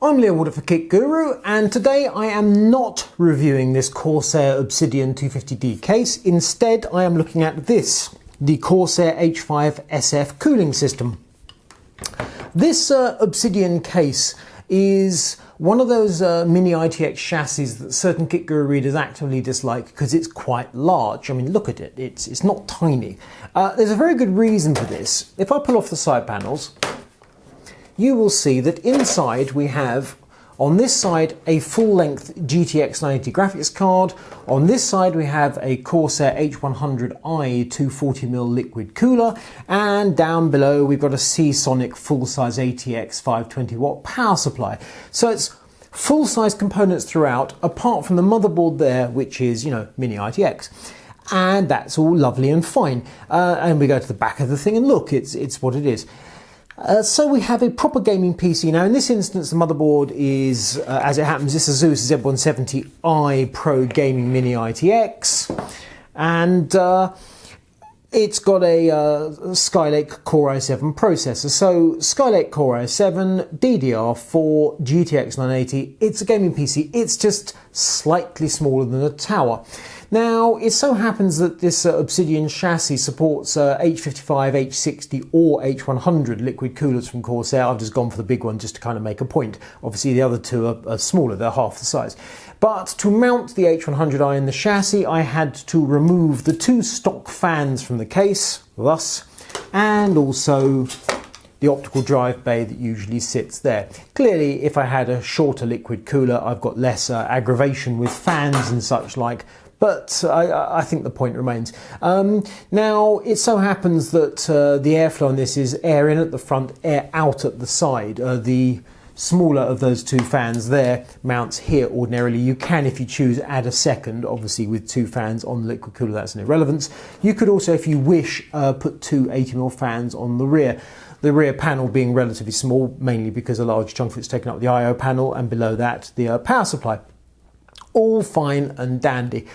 I'm Leo Warder for Kit Guru, and today I am not reviewing this Corsair Obsidian 250D case. Instead, I am looking at this, the Corsair H5 SF cooling system. This Obsidian case is one of those mini ITX chassis that certain Kit Guru readers actively dislike because it's quite large. I mean, look at it, it's not tiny. There's a very good reason for this. If I pull off the side panels, you will see that inside we have, on this side, a full-length GTX 980 graphics card. On this side we have a Corsair H100i 240mm liquid cooler, and down below we've got a Seasonic full-size ATX 520W power supply. So it's full-size components throughout, apart from the motherboard there, which is, you know, mini ITX. And that's all lovely and fine. And we go to the back of the thing and look, it's what it is. So we have a proper gaming PC. Now in this instance the motherboard is, as it happens, this Asus Z170i Pro Gaming Mini ITX, and it's got a Skylake Core i7 processor. So Skylake Core i7, DDR4, GTX 980, it's a gaming PC, it's just slightly smaller than a tower. Now, it so happens that this Obsidian chassis supports H55, H60 or H100 liquid coolers from Corsair. I've just gone for the big one just to kind of make a point. Obviously the other two are smaller, they're half the size. But to mount the H100i in the chassis, I had to remove the two stock fans from the case, thus, and also the optical drive bay that usually sits there. Clearly, if I had a shorter liquid cooler, I've got less aggravation with fans and such like. But I think the point remains. Now, it so happens that the airflow on this is air in at the front, air out at the side. The smaller of those two fans there mounts here ordinarily. You can, if you choose, add a second, obviously with two fans on the liquid cooler, that's an irrelevance. You could also, if you wish, put two 80mm fans on the rear. The rear panel being relatively small, mainly because a large chunk of it's taken up with the I/O panel, and below that the power supply. All fine and dandy.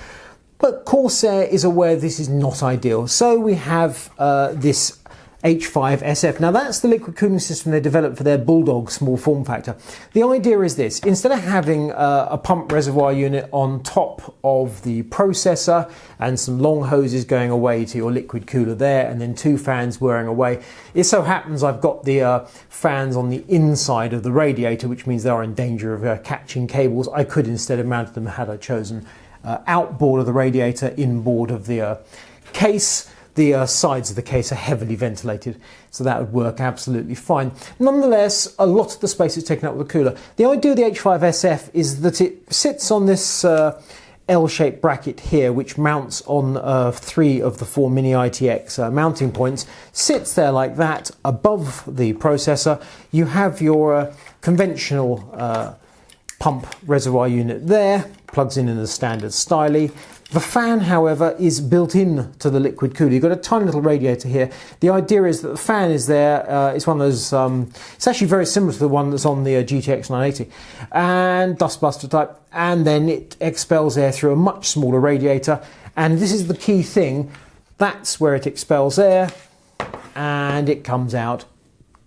But Corsair is aware this is not ideal. So we have this H5 SF. Now that's the liquid cooling system they developed for their Bulldog small form factor. The idea is this: instead of having a pump reservoir unit on top of the processor and some long hoses going away to your liquid cooler there, and then two fans whirring away, it so happens I've got the fans on the inside of the radiator, which means they are in danger of catching cables. I could instead have mounted them had I chosen outboard of the radiator, inboard of the case. The sides of the case are heavily ventilated, so that would work absolutely fine. Nonetheless, a lot of the space is taken up with the cooler. The idea of the H5 SF is that it sits on this L-shaped bracket here, which mounts on 3 of the 4 mini ITX mounting points, sits there like that above the processor. You have your conventional pump reservoir unit there, plugs in the standard styly. The fan, however, is built in to the liquid cooler. You've got a tiny little radiator here. The idea is that the fan is there. It's one of those, it's actually very similar to the one that's on the GTX 980, and dustbuster type, and then it expels air through a much smaller radiator. And this is the key thing, that's where it expels air, and it comes out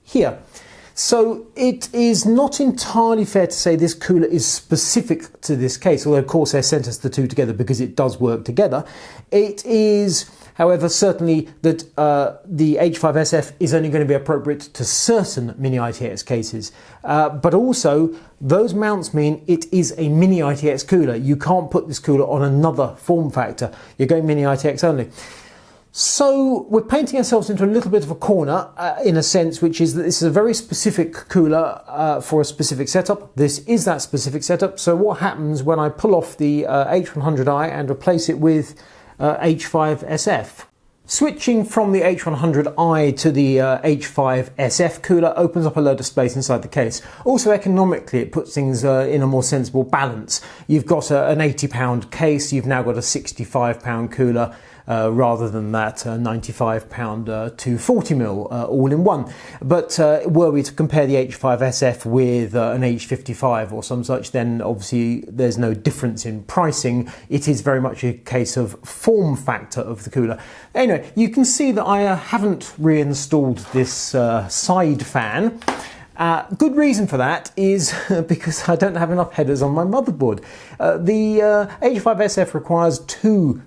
here. So it is not entirely fair to say this cooler is specific to this case, although Corsair sent us the two together because it does work together. It is, however, certainly that the H5 SF is only going to be appropriate to certain mini ITX cases. But also, those mounts mean it is a mini ITX cooler. You can't put this cooler on another form factor. You're going mini ITX only. So we're painting ourselves into a little bit of a corner in a sense, which is that this is a very specific cooler for a specific setup. This is that specific setup. So what happens when I pull off the H100i and replace it with H5 SF? Switching from the H100i to the H5 SF cooler opens up a load of space inside the case. Also economically it puts things in a more sensible balance. You've got an £80 case, you've now got a £65 cooler, rather than that £95 240mm all in one. But were we to compare the H5 SF with an H55 or some such, then obviously there's no difference in pricing. It is very much a case of form factor of the cooler. Anyway, you can see that I haven't reinstalled this side fan. Good reason for that is because I don't have enough headers on my motherboard. The H5SF requires two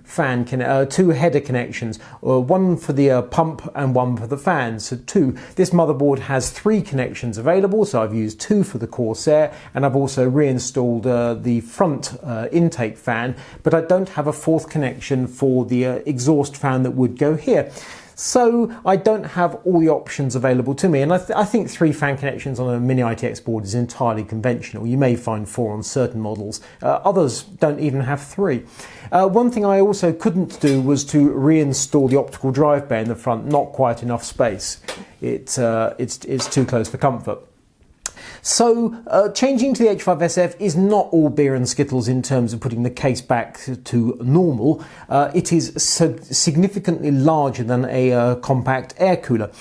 header connections, one for the pump and one for the fan, so two. This motherboard has three connections available, so I've used two for the Corsair, and I've also reinstalled the front intake fan, but I don't have a fourth connection for the exhaust fan that would go here. So I don't have all the options available to me, and I think three fan connections on a mini ITX board is entirely conventional. You may find four on certain models. Others don't even have three. One thing I also couldn't do was to reinstall the optical drive bay in the front. Not quite enough space. It's too close for comfort. So changing to the H5SF is not all beer and skittles in terms of putting the case back to normal. It is significantly larger than a compact air cooler.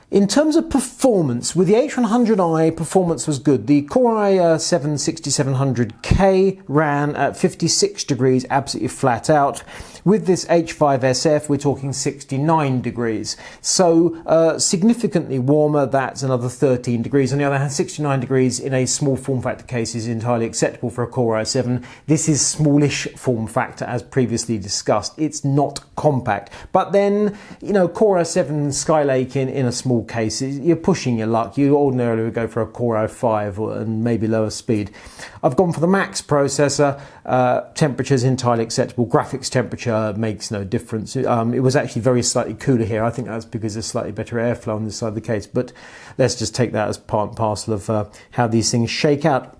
In terms of performance, with the H100i, performance was good. The Core i7 6700K ran at 56 degrees, absolutely flat out. With this H5SF, we're talking 69 degrees. So significantly warmer, that's another 13 degrees. On the other hand, 69 degrees in a small form factor case is entirely acceptable for a Core i7. This is smallish form factor, as previously discussed. It's not compact. But then, you know, Core i7 Skylake in a small case, you're pushing your luck. You ordinarily would go for a Core i5 and maybe lower speed. I've gone for the max processor. Temperature is entirely acceptable. Graphics temperature makes no difference. It was actually very slightly cooler here. I think that's because there's slightly better airflow on this side of the case, but let's just take that as part and parcel of how these things shake out.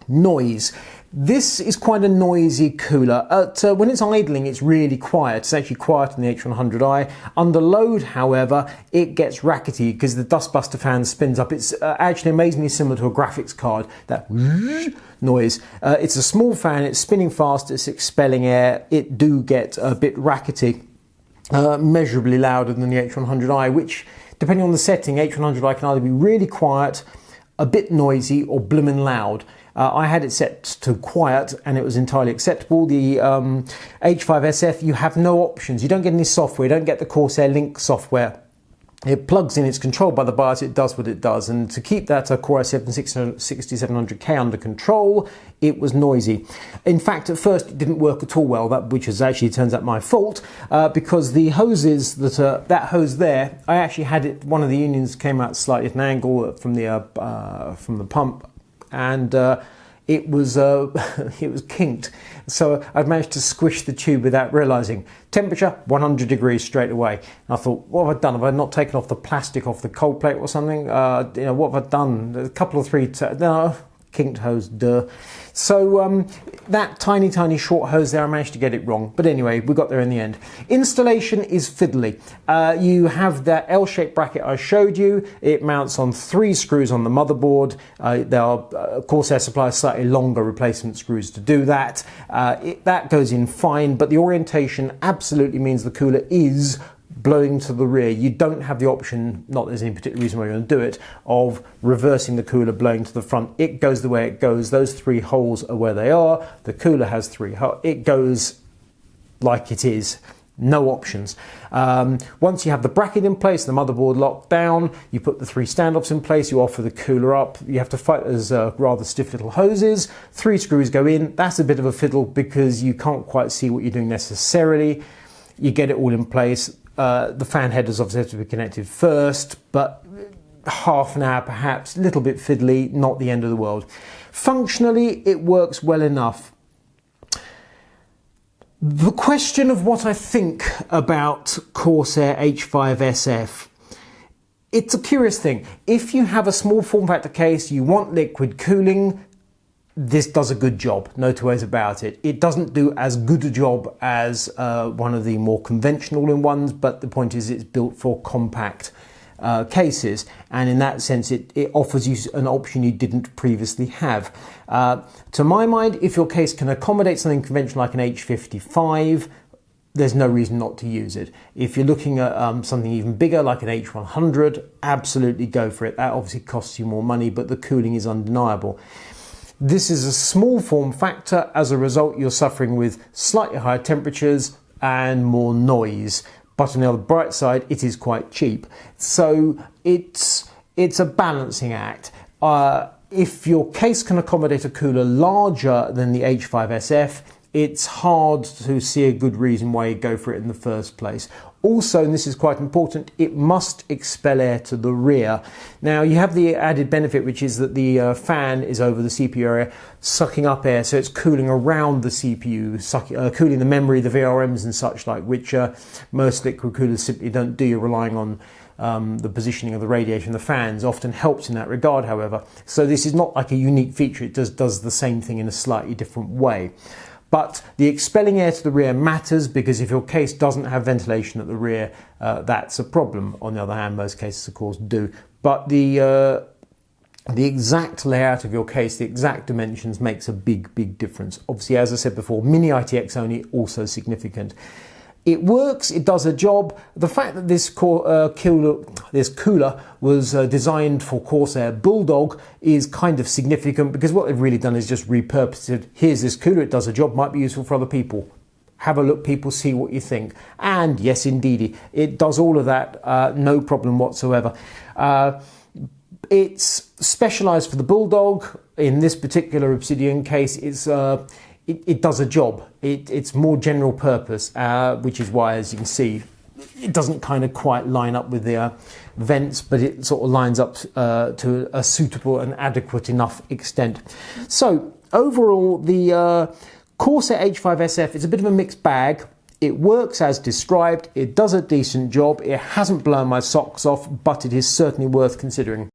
Noise. This is quite a noisy cooler. When it's idling, it's really quiet. It's actually quieter than the H100i. Under load, however, it gets rackety because the dustbuster fan spins up. It's actually amazingly similar to a graphics card, that noise. It's a small fan, it's spinning fast, it's expelling air. It do get a bit rackety, measurably louder than the H100i, which, depending on the setting, H100i can either be really quiet, a bit noisy, or blooming loud. I had it set to quiet and it was entirely acceptable. The H5SF, you have no options. You don't get any software. You don't get the Corsair Link software. It plugs in, it's controlled by the BIOS, it does what it does. And to keep that Core i7 6700K under control, it was noisy. In fact, at first it didn't work at all well, which is actually, turns out, my fault, because the hoses, that hose there, I actually had it, one of the unions came out slightly at an angle from the pump, and it was kinked. So I'd managed to squish the tube without realizing. Temperature 100 degrees straight away. And I thought, what have I done? Have I not taken off the plastic off the cold plate or something? What have I done? A couple of kinked hose, duh. So that tiny short hose there, I managed to get it wrong. But anyway, we got there in the end. Installation is fiddly. You have that L-shaped bracket I showed you. It mounts on 3 screws on the motherboard. There are Corsair supplies slightly longer replacement screws to do that. That goes in fine, but the orientation absolutely means the cooler is blowing to the rear. You don't have the option, not there's any particular reason why you're going to do it, of reversing the cooler blowing to the front. It goes the way it goes. Those 3 holes are where they are. The cooler has 3 holes. It goes like it is. No options. Once you have the bracket in place, the motherboard locked down, you put the 3 standoffs in place, you offer the cooler up. You have to fight those rather stiff little hoses. 3 screws go in. That's a bit of a fiddle because you can't quite see what you're doing necessarily. You get it all in place. The fan headers obviously have to be connected first, but half an hour perhaps, a little bit fiddly, not the end of the world. Functionally, it works well enough. The question of what I think about Corsair H5 SF, it's a curious thing. If you have a small form factor case, you want liquid cooling, this does a good job, no two ways about it. It doesn't do as good a job as one of the more conventional ones, but the point is it's built for compact cases, and in that sense it offers you an option you didn't previously have. To my mind, if your case can accommodate something conventional like an H55, there's no reason not to use it. If you're looking at something even bigger like an H100, absolutely go for it. That obviously costs you more money, but the cooling is undeniable. This is a small form factor. As a result, you're suffering with slightly higher temperatures and more noise. But on the other bright side, it is quite cheap. So it's it's a balancing act. If your case can accommodate a cooler larger than the H5 SF, it's hard to see a good reason why you go for it in the first place. Also, and this is quite important, it must expel air to the rear. Now, you have the added benefit, which is that the fan is over the CPU area, sucking up air, so it's cooling around the CPU, cooling the memory, the VRMs and such like, which most liquid coolers simply don't do. You're relying on the positioning of the radiator. The fans often helps in that regard, however. So this is not like a unique feature, it just does the same thing in a slightly different way. But the expelling air to the rear matters, because if your case doesn't have ventilation at the rear, that's a problem. On the other hand, most cases, of course, do. But the exact layout of your case, the exact dimensions, makes a big difference. Obviously, as I said before, mini ITX only, also significant. It works, it does a job. The fact that this cooler was designed for Corsair Bulldog is kind of significant, because what they've really done is just repurposed it. Here's this cooler, it does a job, might be useful for other people. Have a look, people, see what you think. And yes, indeed, it does all of that, no problem whatsoever. It's specialised for the Bulldog. In this particular Obsidian case, it does a job. It's more general purpose, which is why, as you can see, it doesn't kind of quite line up with the vents, but it sort of lines up to a suitable and adequate enough extent. So overall, the Corsair H5 SF is a bit of a mixed bag. It works as described, it does a decent job, it hasn't blown my socks off, but it is certainly worth considering.